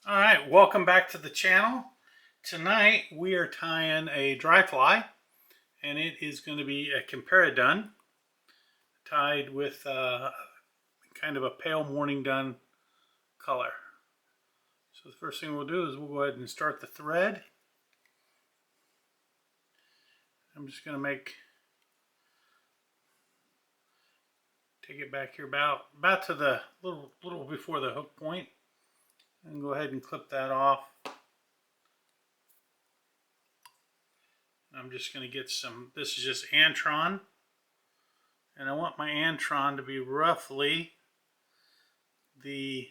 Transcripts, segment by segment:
All right, welcome back to the channel. Tonight we are tying a dry fly, and it is going to be a Comparadun tied with kind of a pale morning dun color. So the first thing we'll do is we'll go ahead and start the thread. I'm just going to take it back here about to the little before the hook point, and go ahead and clip that off. I'm just going to get some, this is just antron, and I want my antron to be roughly I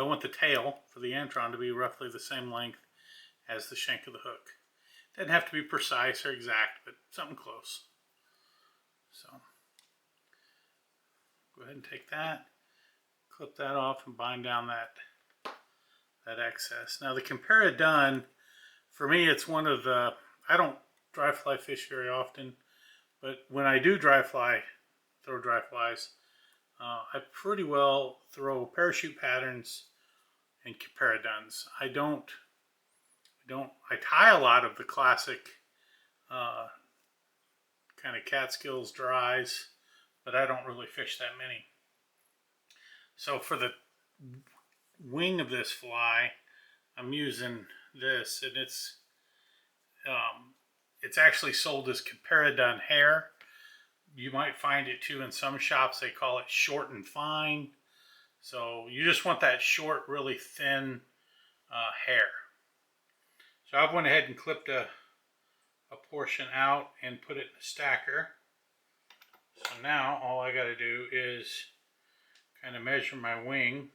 want the tail for the antron to be roughly the same length as the shank of the hook. Doesn't have to be precise or exact, but something close. So go ahead and take that, clip that off, and bind down that excess. Now the Comparadun, for me, it's one of the, I don't dry fly fish very often, but when I do throw dry flies, I pretty well throw parachute patterns and Comparaduns. I tie a lot of the classic kind of Catskills dries, but I don't really fish that many. So for the wing of this fly, I'm using this, and it's actually sold as Comparadun hair. You might find it too in some shops. They call it short and fine. So you just want that short, really thin hair. So I went ahead and clipped a portion out and put it in the stacker. So now all I got to do is kind of measure my wing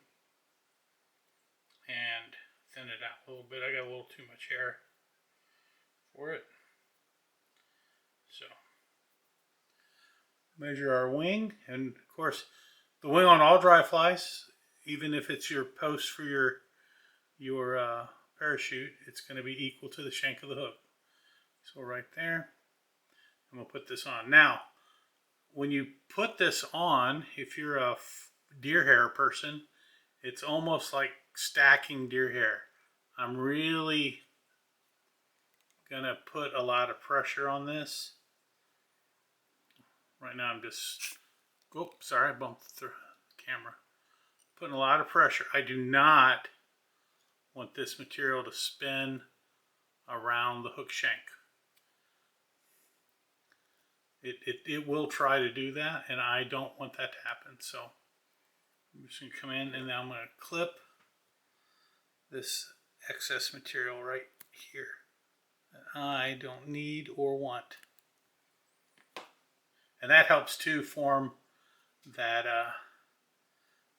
and thin it out a little bit. I got a little too much hair for it. So measure our wing, and of course the wing on all dry flies, even if it's your post for your parachute, it's going to be equal to the shank of the hook. So right there, I'm going to put this on. Now, when you put this on, if you're a deer hair person, it's almost like stacking deer hair. I'm really going to put a lot of pressure on this. Right now I'm just, oops, sorry, I bumped the camera. Putting a lot of pressure. I do not want this material to spin around the hook shank. It will try to do that, and I don't want that to happen. So I'm just going to come in, and now I'm going to clip this excess material right here that I don't need or want. And that helps to form that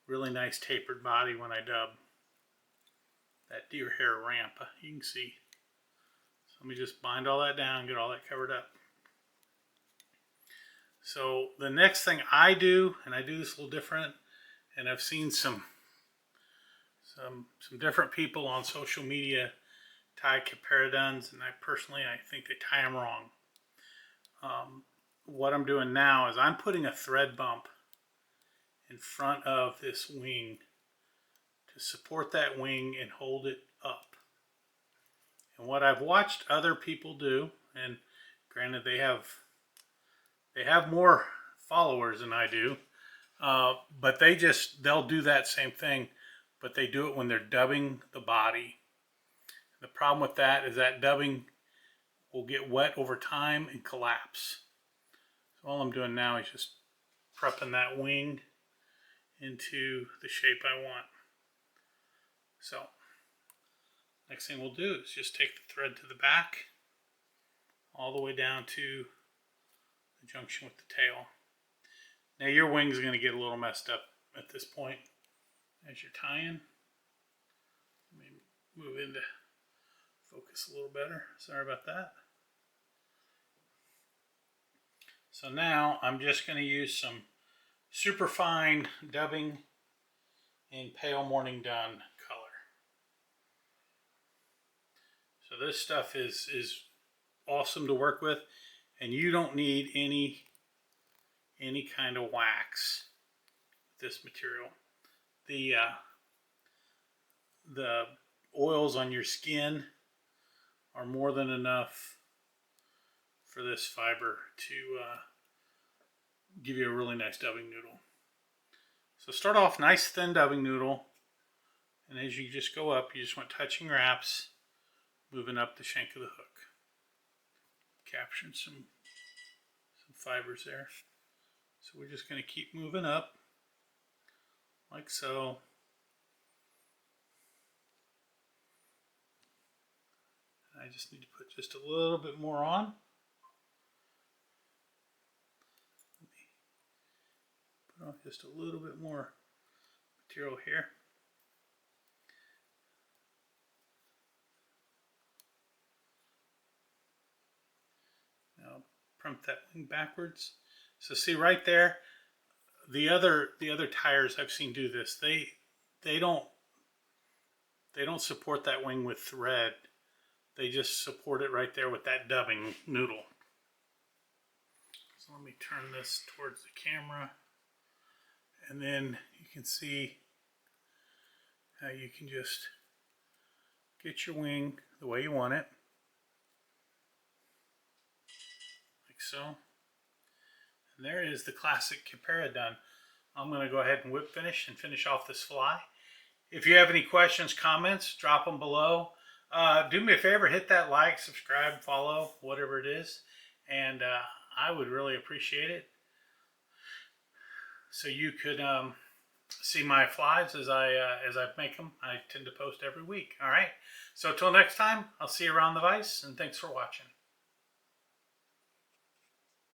really nice tapered body when I dub that deer hair ramp. You can see. So let me just bind all that down, get all that covered up. So the next thing I do, and I do this a little different, and I've seen some different people on social media tie Comparaduns, and I think they tie them wrong. What I'm doing now is I'm putting a thread bump in front of this wing to support that wing and hold it up. And what I've watched other people do, and granted they have more followers than I do, but they'll do that same thing, but they do it when they're dubbing the body. The problem with that is that dubbing will get wet over time and collapse. So all I'm doing now is just prepping that wing into the shape I want. So next thing we'll do is just take the thread to the back, all the way down to the junction with the tail. Now your wing's going to get a little messed up at this point as you're tying. Let me move into focus a little better. Sorry about that. So now I'm just going to use some super fine dubbing in pale morning dun color. So this stuff is awesome to work with, and you don't need any kind of wax this material. The oils on your skin are more than enough for this fiber to give you a really nice dubbing noodle. So start off nice thin dubbing noodle, and as you just go up, you just want touching wraps, moving up the shank of the hook. Capturing some fibers there. So we're just going to keep moving up, like so. I just need to put just a little bit more on. Put on just a little bit more material here. Now prump that wing backwards. So see right there, the other tires I've seen do this. They don't support that wing with thread. They just support it right there with that dubbing noodle. So let me turn this towards the camera, and then you can see how you can just get your wing the way you want it, like so. And there is the classic Comparadun. I'm going to go ahead and whip finish and finish off this fly. If you have any questions, comments, drop them below. Do me a favor, hit that like, subscribe, follow, whatever it is, and I would really appreciate it. So you could see my flies as I make them. I tend to post every week. All right. So till next time, I'll see you around the vise, and thanks for watching.